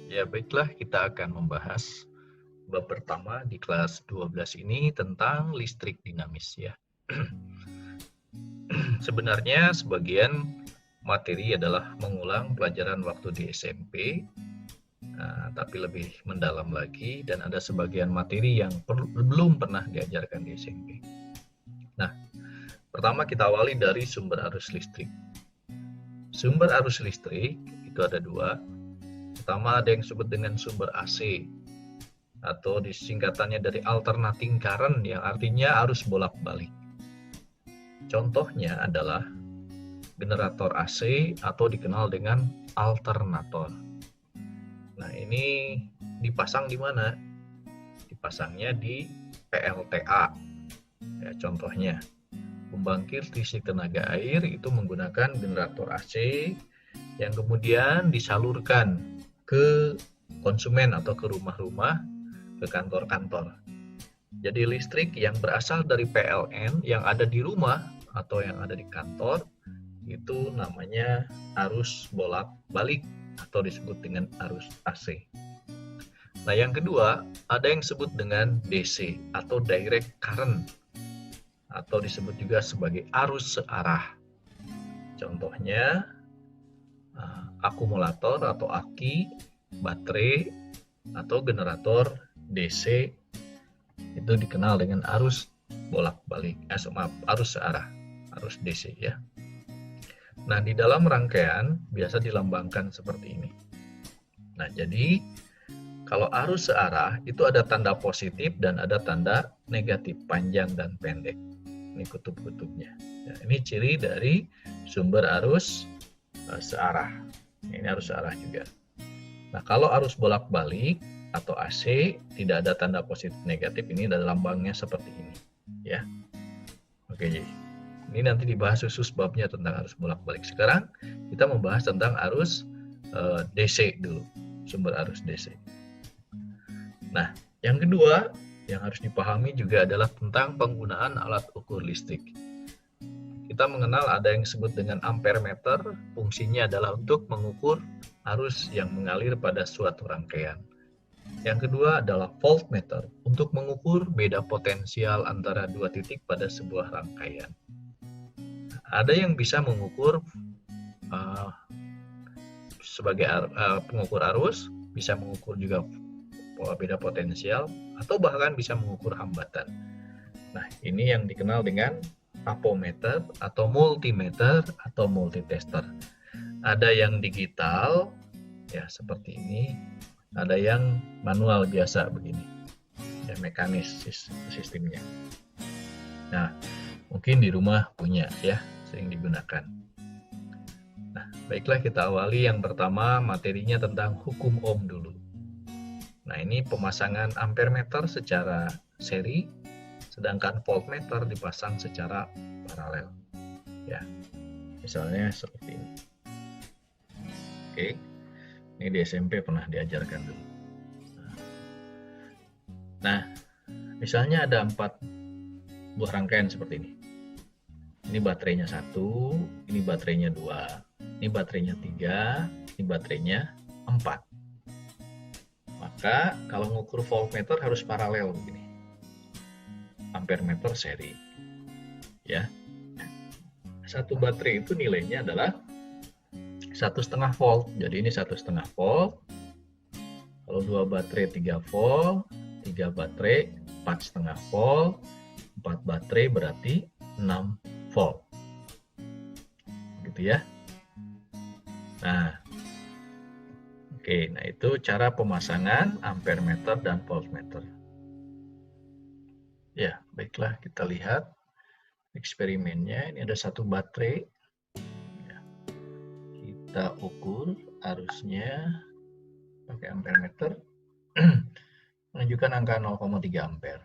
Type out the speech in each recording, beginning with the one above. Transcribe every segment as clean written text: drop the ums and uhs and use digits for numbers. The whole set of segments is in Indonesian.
Ya, baiklah, kita akan membahas bab pertama di kelas 12 ini tentang listrik dinamis ya. Sebenarnya sebagian materi adalah mengulang pelajaran waktu di SMP, tapi lebih mendalam lagi, dan ada sebagian materi yang belum pernah diajarkan di SMP. Nah, pertama kita awali dari sumber arus listrik. Sumber arus listrik itu ada dua. Pertama ada yang disebut dengan sumber AC, atau disingkatannya dari alternating current, yang artinya arus bolak-balik. Contohnya adalah generator AC atau dikenal dengan alternator. Nah, ini dipasang di mana? Dipasangnya di PLTA. Ya, contohnya, pembangkit listrik tenaga air itu menggunakan generator AC yang kemudian disalurkan ke konsumen atau ke rumah-rumah, ke kantor-kantor. Jadi listrik yang berasal dari PLN yang ada di rumah atau yang ada di kantor itu namanya arus bolak-balik atau disebut dengan arus AC. Nah, yang kedua ada yang disebut dengan DC atau direct current atau disebut juga sebagai arus searah. Contohnya akumulator atau aki, baterai, atau generator DC itu dikenal dengan arus bolak-balik, arus searah, arus DC ya. Nah, di dalam rangkaian biasa dilambangkan seperti ini. Nah, jadi kalau arus searah itu ada tanda positif dan ada tanda negatif, panjang dan pendek. Ini kutub-kutubnya. Ya, ini ciri dari sumber arus searah. Ini arus searah juga. Nah, kalau arus bolak-balik atau AC tidak ada tanda positif negatif, ini ada lambangnya seperti ini. Ya, oke. Ini nanti dibahas khusus babnya tentang arus bolak-balik. Sekarang kita membahas tentang arus DC dulu, sumber arus DC. Nah, yang kedua yang harus dipahami juga adalah tentang penggunaan alat ukur listrik. Kita mengenal ada yang disebut dengan ampere meter, fungsinya adalah untuk mengukur arus yang mengalir pada suatu rangkaian. Yang kedua adalah voltmeter, untuk mengukur beda potensial antara dua titik pada sebuah rangkaian. Ada yang bisa mengukur sebagai pengukur arus, bisa mengukur juga beda potensial, atau bahkan bisa mengukur hambatan. Nah, ini yang dikenal dengan tapometer atau multimeter atau multitester. Ada yang digital, ya seperti ini. Ada yang manual biasa begini, ya mekanis sistemnya. Nah, mungkin di rumah punya ya, sering digunakan. Nah, baiklah kita awali yang pertama materinya tentang hukum Ohm dulu. Nah, ini pemasangan ampere meter secara seri, sedangkan voltmeter dipasang secara paralel. Ya, misalnya seperti ini. Oke, ini di SMP pernah diajarkan dulu. Nah, misalnya ada 4 buah rangkaian seperti ini. Ini baterainya 1, ini baterainya 2, ini baterainya 3, ini baterainya 4. Maka kalau mengukur voltmeter harus paralel begini. Ampere meter seri. Ya. Satu baterai itu nilainya adalah 1,5 volt. Jadi ini 1,5 volt. Kalau 2 baterai 3 volt, 3 baterai 4,5 volt, 4 baterai berarti 6 volt. Gitu ya. Nah, oke, nah itu cara pemasangan ampere meter dan voltmeter. Ya, baiklah kita lihat eksperimennya. Ini ada satu baterai. Ya. Kita ukur arusnya pakai ampere meter. Menunjukkan angka 0,3 ampere.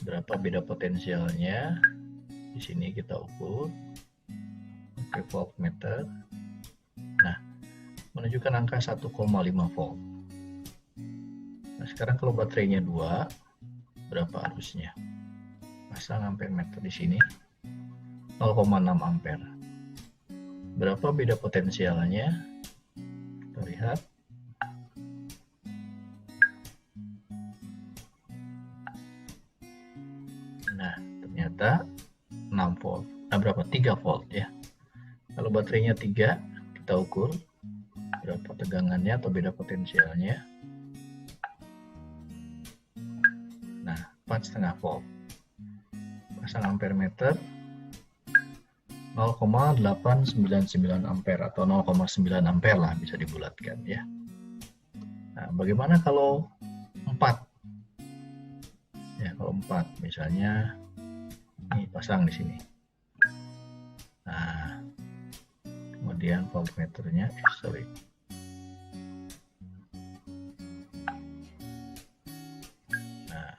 Berapa beda potensialnya? Di sini kita ukur pakai voltmeter. Nah, menunjukkan angka 1,5 volt. Nah, sekarang kalau baterainya 2, berapa arusnya? Pasang ampere meter di sini, 0,6 ampere. Berapa beda potensialnya? Kita lihat. kita 6 volt. Nah, berapa? 3 volt ya. Kalau baterainya 3, kita ukur berapa tegangannya atau beda potensialnya. Nah, 4,5 volt. Pasang ampere meter 0,899 ampere atau 0,9 ampere lah, bisa dibulatkan ya. Nah, bagaimana kalau 4? Ya, kalau 4 misalnya ini pasang di sini. Nah, kemudian voltmeternya, Nah,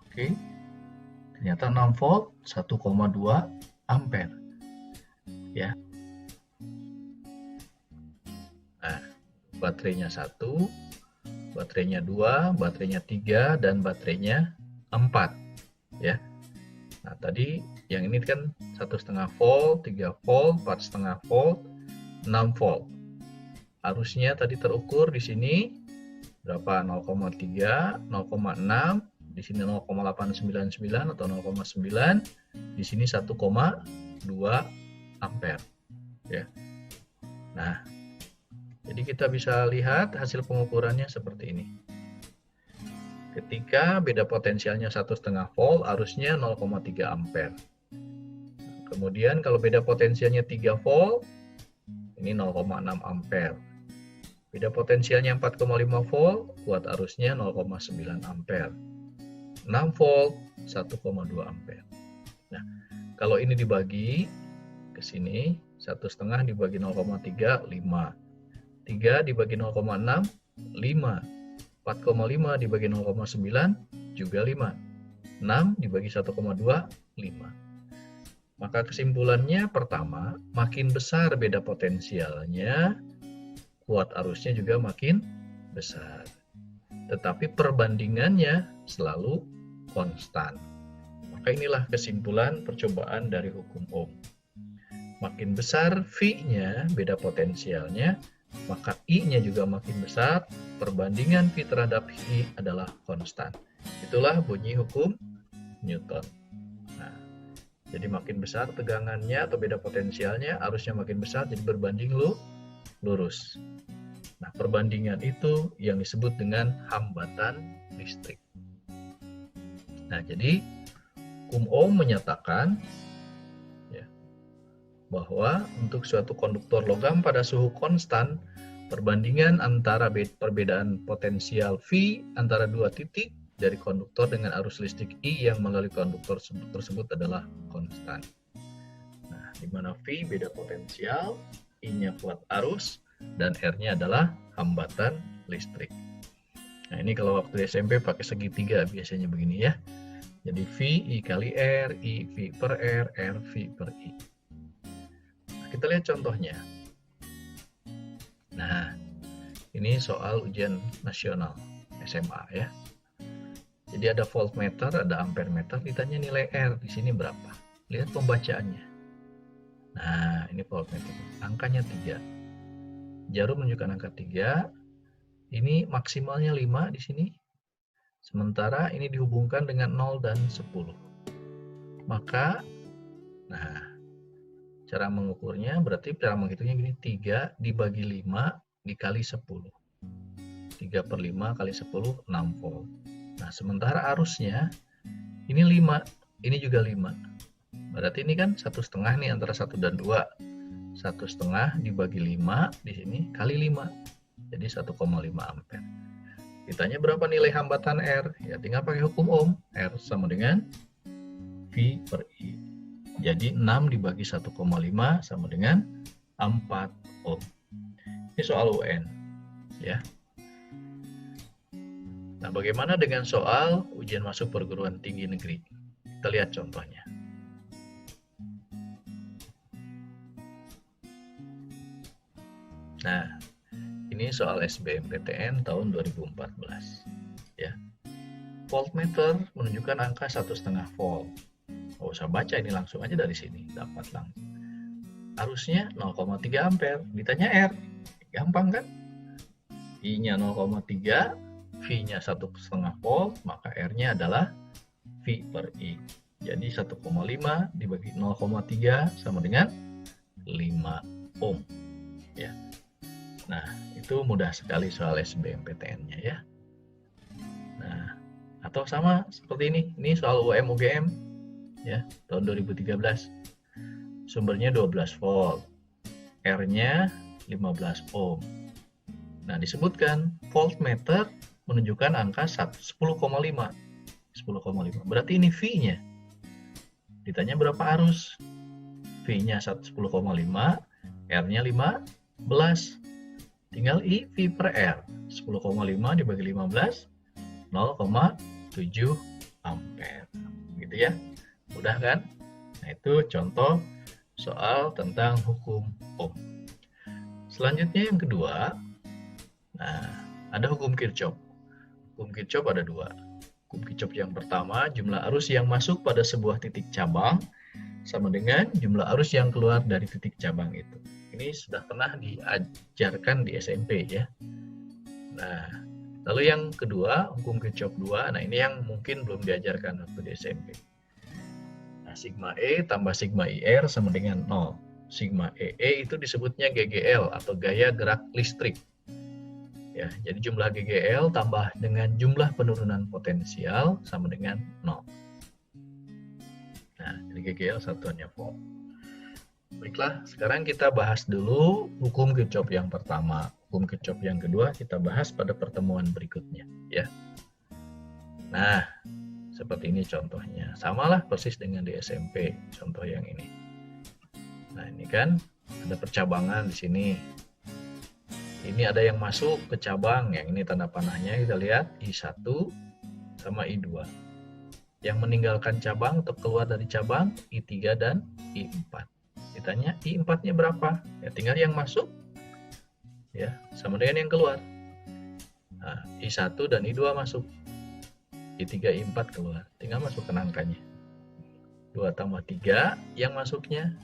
oke. Ternyata 6 volt, 1,2 ampere. Ya. Nah, baterainya 1, baterainya 2, baterainya 3, dan baterainya 4. Ya. Nah, tadi yang ini kan 1,5 volt, 3 volt, 4,5 volt, 6 volt. Arusnya tadi terukur di sini berapa? 0,3, 0,6, di sini 0,899 atau 0,9, di sini 1,2 ampere. Ya. Nah, jadi kita bisa lihat hasil pengukurannya seperti ini. Ketika beda potensialnya 1,5 volt, arusnya 0,3 ampere. Kemudian kalau beda potensialnya 3 volt, ini 0,6 ampere. Beda potensialnya 4,5 volt, kuat arusnya 0,9 ampere. 6 volt, 1,2 ampere. Nah, kalau ini dibagi ke sini, 1,5 dibagi 0,3, 5. 3 dibagi 0,6, 5. 4,5 dibagi 0,9, juga 5. 6 dibagi 1,2, 5. Maka kesimpulannya pertama, makin besar beda potensialnya, kuat arusnya juga makin besar. Tetapi perbandingannya selalu konstan. Maka inilah kesimpulan percobaan dari hukum Ohm. Makin besar V-nya, beda potensialnya, maka I-nya juga makin besar, perbandingan V terhadap I adalah konstan. Itulah bunyi hukum Newton. Nah, jadi makin besar tegangannya atau beda potensialnya, arusnya makin besar, jadi berbanding lurus. Nah, perbandingan itu yang disebut dengan hambatan listrik. Nah, jadi hukum Ohm menyatakan ya, bahwa untuk suatu konduktor logam pada suhu konstan, perbandingan antara perbedaan potensial V antara dua titik dari konduktor dengan arus listrik I yang melalui konduktor tersebut adalah konstan. Nah, di mana V beda potensial, I-nya kuat arus, dan R-nya adalah hambatan listrik. Nah, ini kalau waktu SMP pakai segitiga biasanya begini ya. Jadi V I kali R, I V per R V per I. Nah, kita lihat contohnya. Nah, ini soal ujian nasional SMA ya. Jadi ada voltmeter, ada ampere meter, ditanya nilai R di sini berapa. Lihat pembacaannya. Nah, ini voltmeter. Angkanya 3. Jarum menunjukkan angka 3. Ini maksimalnya 5 di sini. Sementara ini dihubungkan dengan 0 dan 10. Maka, nah, cara mengukurnya berarti cara menghitungnya gini, 3 dibagi 5 dikali 10. 3 per 5 kali 10, 6 volt. Nah, sementara arusnya ini 5, ini juga 5. Berarti ini kan 1,5 nih antara 1 dan 2. 1,5 dibagi 5 di sini kali 5. Jadi 1,5 ampere. Ditanya berapa nilai hambatan R? Ya tinggal pakai hukum Ohm. R sama dengan V per I. Jadi 6 dibagi 1,5 sama dengan 4 Ohm. Ini soal UN. Ya. Nah, bagaimana dengan soal ujian masuk perguruan tinggi negeri? Kita lihat contohnya. Nah, ini soal SBMPTN tahun 2014. Ya. Voltmeter menunjukkan angka 1,5 volt. Nggak usah baca, ini langsung aja dari sini, dapat langsung. Arusnya 0,3 ampere, ditanya R. Gampang kan? I-nya 0,3, V-nya 1,5 volt, maka R-nya adalah V per I. Jadi 1,5 dibagi 0,3 sama dengan 5 ohm. Ya. Nah, itu mudah sekali soal SBMPTN-nya ya. Nah, atau sama seperti ini soal UM UGM ya, tahun 2013. Sumbernya 12 volt. R-nya 15 ohm. Nah, disebutkan voltmeter menunjukkan angka 10,5. 10,5. Berarti ini V-nya. Ditanya berapa arus? V-nya 10,5, R-nya 15. Tinggal I V per R. 10,5 dibagi 15, 0,7 ampere. Gitu ya. Mudah kan? Nah, itu contoh soal tentang hukum Ohm. Selanjutnya yang kedua, nah, ada hukum Kirchhoff. Hukum Kirchhoff ada dua. Hukum Kirchhoff yang pertama, jumlah arus yang masuk pada sebuah titik cabang sama dengan jumlah arus yang keluar dari titik cabang itu. Ini sudah pernah diajarkan di SMP ya. Nah, lalu yang kedua, hukum Kirchhoff 2. Nah, ini yang mungkin belum diajarkan waktu di SMP. Nah, sigma E tambah sigma IR sama dengan 0. Sigma EE itu disebutnya GGL atau gaya gerak listrik. Ya, jadi jumlah GGL tambah dengan jumlah penurunan potensial sama dengan 0. Nah, jadi GGL satuannya volt. Baiklah, sekarang kita bahas dulu hukum Kirchhoff yang pertama. Hukum Kirchhoff yang kedua kita bahas pada pertemuan berikutnya, ya. Nah, seperti ini contohnya. Samalah persis dengan di SMP, contoh yang ini. Nah, ini kan ada percabangan di sini. Ini ada yang masuk ke cabang, yang ini tanda panahnya, kita lihat I1 sama I2. Yang meninggalkan cabang atau keluar dari cabang I3 dan I4. Ditanya I4-nya berapa? Ya tinggal yang masuk ya sama dengan yang keluar. Nah, I1 dan I2 masuk. I3, I4 keluar. Tinggal masukkan angkanya. 2 tambah 3 yang masuknya.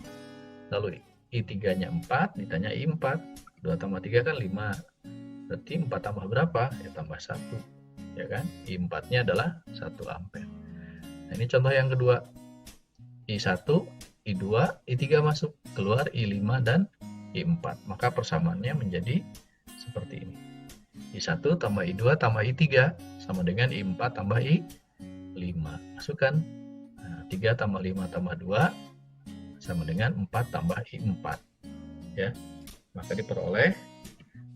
Lalu I3-nya 4, ditanya I4. 2 tambah 3 kan 5. Berarti 4 tambah berapa? Ya tambah 1. Ya kan? I4-nya adalah 1 ampere. Nah, ini contoh yang kedua. I1, I2, I3 masuk, keluar I5 dan I4. Maka persamaannya menjadi seperti ini. I1 tambah I2 tambah I3 sama dengan I4 tambah I5. Masukkan. Nah, 3 tambah 5 tambah 2 sama dengan 4 tambah I4. Ya. Maka diperoleh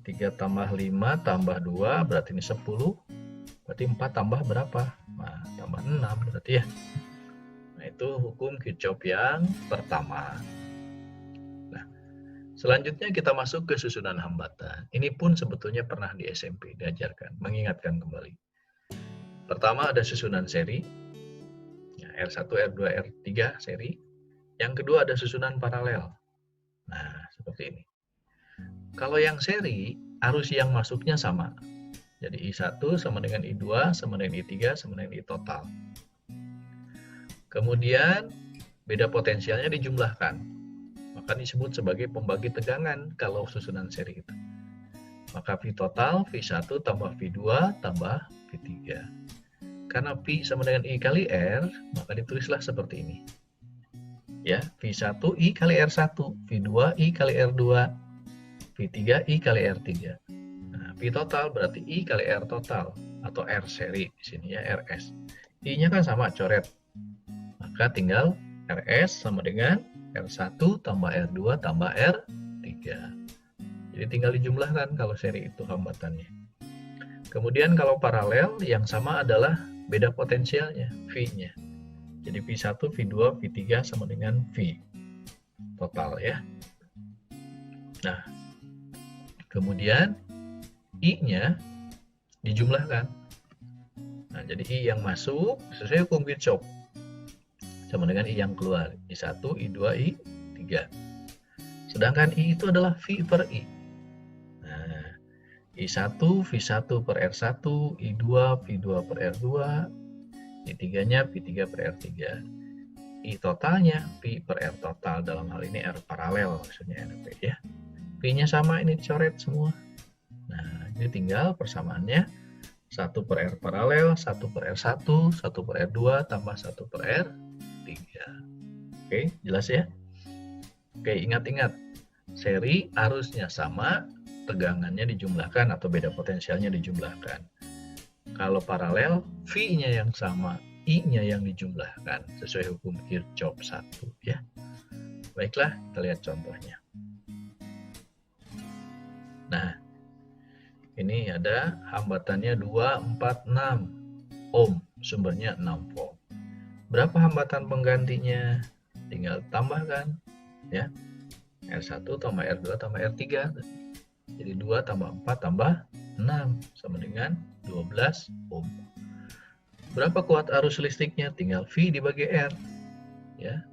3 tambah 5 tambah 2 berarti ini 10. Berarti 4 tambah berapa? Nah, tambah 6 berarti ya. Nah, itu hukum Kirchhoff yang pertama. Nah, selanjutnya kita masuk ke susunan hambatan. Ini pun sebetulnya pernah di SMP diajarkan, mengingatkan kembali. Pertama ada susunan seri, ya, R1, R2, R3 seri. Yang kedua ada susunan paralel. Nah, seperti ini. Kalau yang seri, arus yang masuknya sama. Jadi I1 sama dengan I2, sama dengan I3, sama dengan I total. Kemudian beda potensialnya dijumlahkan. Maka disebut sebagai pembagi tegangan kalau susunan seri itu. Maka V total V1 tambah V2 tambah V3. Karena V sama dengan I kali R, maka ditulislah seperti ini. Ya, V1 I kali R1, V2 I kali R2, V3 I kali R3. Nah, V total berarti I kali R total atau R seri di sini ya, RS. I-nya kan sama coret. Maka tinggal RS sama dengan R1 tambah R2 tambah R3. Jadi tinggal dijumlahkan kalau seri itu hambatannya. Kemudian kalau paralel yang sama adalah beda potensialnya, V-nya. Jadi V1, V2, V3 sama dengan V total ya. Nah, kemudian I-nya dijumlahkan. Nah, jadi I yang masuk sesuai hukum Kirchhoff sama dengan I yang keluar. I1, I2, I3. Sedangkan I itu adalah V per I. Nah, I1, V1 per R1, I2, V2 per R2, I3-nya V3 per R3. I totalnya V per R total, dalam hal ini R paralel maksudnya RP ya. V-nya sama, ini dicoret semua. Nah, ini tinggal persamaannya 1 per R paralel, 1 per R1, 1 per R2, tambah 1 per R3. Oke, jelas ya? Oke, ingat-ingat. Seri arusnya sama, tegangannya dijumlahkan atau beda potensialnya dijumlahkan. Kalau paralel, V-nya yang sama, I-nya yang dijumlahkan sesuai hukum Kirchhoff 1 ya. Baiklah, kita lihat contohnya. Nah, ini ada hambatannya 246 ohm, sumbernya 6 volt. Berapa hambatan penggantinya? Tinggal tambahkan ya. R1 tambah R2 tambah R3. Jadi 2 tambah 4 tambah 6 sama dengan 12 ohm. Berapa kuat arus listriknya? Tinggal V dibagi R. Ya.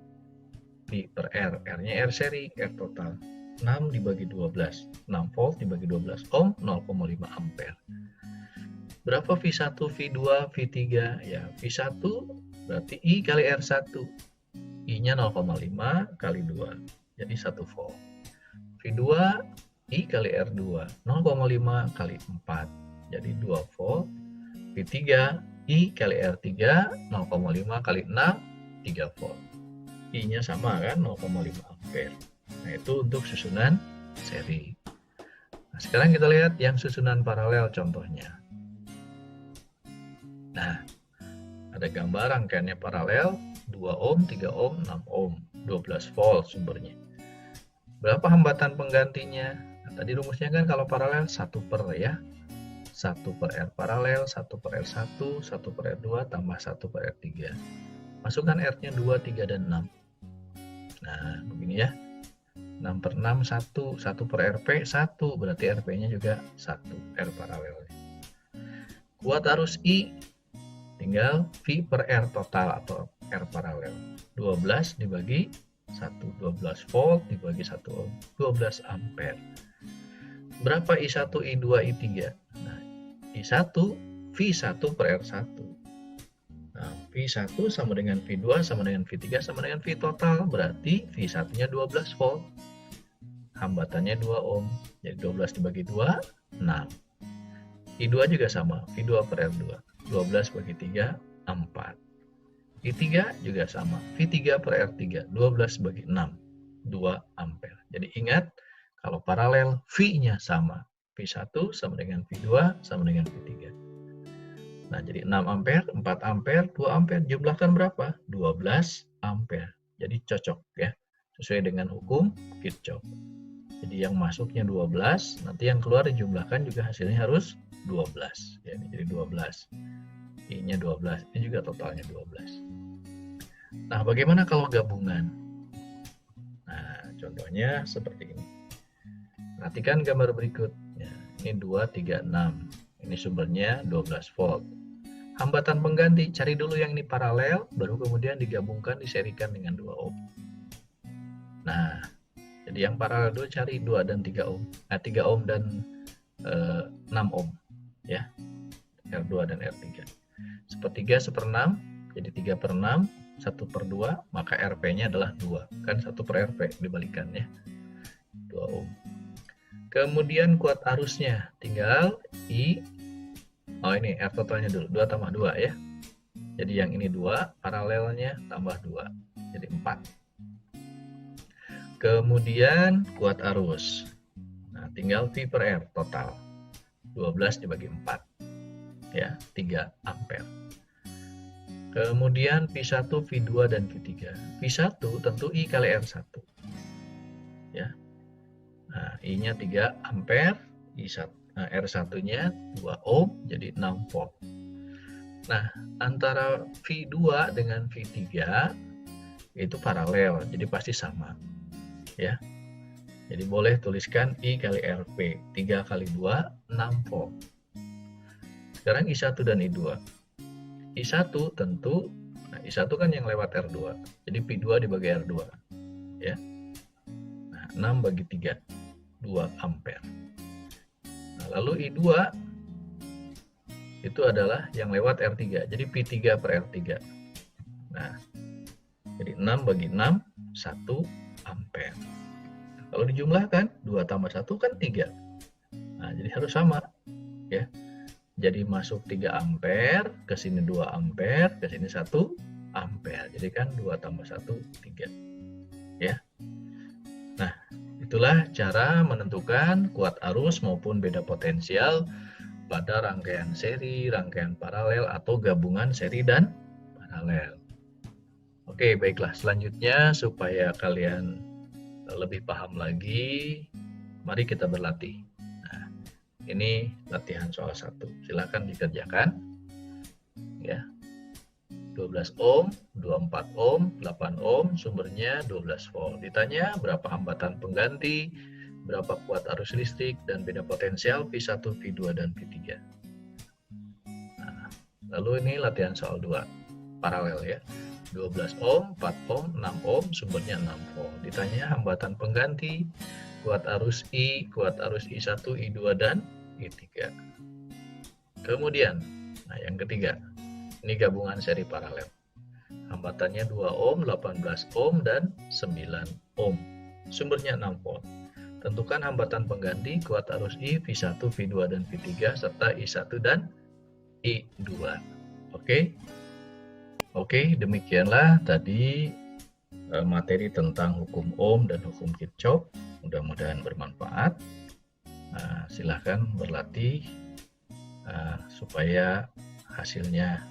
V per R. R-nya R seri, R total. 6 dibagi 12. 6 volt dibagi 12 ohm, 0,5 ampere. Berapa V1, V2, V3? Ya, V1 berarti I kali R1. I-nya 0,5 kali 2. Jadi 1 volt. V2 I kali R2 0,5 kali 4 jadi 2 volt. V3 I kali R3 0,5 kali 6 3 volt. I nya sama kan 0,5 ampere. Nah itu untuk susunan seri. Nah, sekarang kita lihat yang susunan paralel contohnya. Nah ada gambar rangkaiannya paralel 2 ohm, 3 ohm, 6 ohm, 12 volt sumbernya. Berapa hambatan penggantinya? Nah, tadi rumusnya kan kalau paralel 1 per ya. 1 per R paralel, 1 per R1, 1 per R2, tambah 1 per R3. Masukkan R-nya 2, 3, dan 6. Nah, begini ya. 6 per 6, 1. 1 per RP, 1. Berarti RP-nya juga 1. R paralel. Kuat arus I, tinggal V per R total atau R paralel. 12 dibagi 1, 12 volt dibagi 1 ohm, 12 ampere. Berapa I1, I2, I3? Nah, I1, V1 per R1. Nah, V1 sama dengan V2 sama dengan V3 sama dengan V total, berarti V1-nya 12 volt. Hambatannya 2 ohm. Jadi 12 dibagi 2, 6. I2 juga sama, V2 per R2. 12 bagi 3, 4. I3 juga sama, V3 per R3, 12 bagi 6, 2 ampere. Jadi ingat, kalau paralel V-nya sama, V1 sama dengan V2 sama dengan V3. Nah, jadi 6 ampere, 4 ampere, 2 ampere, jumlahkan berapa? 12 ampere. Jadi cocok ya, sesuai dengan hukum Kirchhoff. Jadi yang masuknya 12, nanti yang keluar dijumlahkan juga hasilnya harus 12. Ya, ini jadi 12. I-nya 12, ini juga totalnya 12. Nah, bagaimana kalau gabungan? Nah, contohnya seperti ini. Perhatikan gambar berikut. Ya, ini 2, 3, 6. Ini sumbernya 12 volt. Hambatan pengganti, cari dulu yang ini paralel, baru kemudian digabungkan, diserikan dengan 2 ohm. Nah, jadi yang paralel dulu cari 2 dan 3 ohm. Nah, 3 ohm dan 6 ohm. Ya, R2 dan R3. Sepertiga, seperenam, jadi 3 per 6, 1 per 2, maka RP-nya adalah 2. Kan 1 per RP dibalikan ya. 2 ohm. Kemudian kuat arusnya, tinggal I, ini R totalnya dulu, 2 tambah 2 ya. Jadi yang ini 2, paralelnya tambah 2, jadi 4. Kemudian kuat arus. Nah, tinggal V per R total. 12 dibagi 4. Ya, 3 ampere. Kemudian V1, V2, dan V3. V1 tentu I kali R1. Ya. Nah, I-nya 3 ampere, R1-nya 2 ohm, jadi 6 volt. Nah, antara V2 dengan V3 itu paralel, jadi pasti sama. Ya. Jadi boleh tuliskan I kali RP, 3 kali 2, 6 volt. Sekarang I1 dan I2. I1 tentu, nah I1 kan yang lewat R2, jadi P2 dibagi R2. Ya. Nah, 6 bagi 3, 2 ampere. Nah, lalu I2 itu adalah yang lewat R3, jadi P3 per R3. Nah, jadi 6 bagi 6, 1 ampere. Kalau dijumlahkan, 2 tambah 1 kan 3. Nah, jadi harus sama. Ya. jadi masuk 3 ampere, ke sini 2 ampere, ke sini 1 ampere. Jadi kan 2 tambah 1, 3. Ya. Nah, itulah cara menentukan kuat arus maupun beda potensial pada rangkaian seri, rangkaian paralel, atau gabungan seri dan paralel. Oke, baiklah. Selanjutnya, supaya kalian lebih paham lagi, mari kita berlatih. Nah, ini latihan soal 1. Silakan dikerjakan. Ya. 12 ohm, 24 ohm, 8 ohm, sumbernya 12 volt. Ditanya berapa hambatan pengganti, berapa kuat arus listrik, dan beda potensial V1, V2, dan V3. Nah, lalu ini latihan soal 2, paralel ya. 12 ohm, 4 ohm, 6 ohm, sumbernya 6 volt. Ditanya hambatan pengganti, kuat arus I, kuat arus I1, I2, dan I3. Kemudian, nah yang ketiga, ini gabungan seri paralel. Hambatannya 2 ohm, 18 ohm, dan 9 ohm. Sumbernya 6 volt. Tentukan hambatan pengganti kuat arus I, V1, V2, dan V3, serta I1 dan I2. Oke? Oke, demikianlah tadi materi tentang hukum Ohm dan hukum Kirchhoff. Mudah-mudahan bermanfaat. Silahkan berlatih supaya hasilnya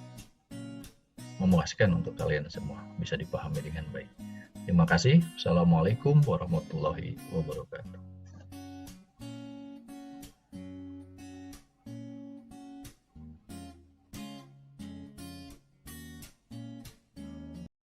memuaskan untuk kalian semua, bisa dipahami dengan baik. Terima kasih. Assalamualaikum warahmatullahi wabarakatuh.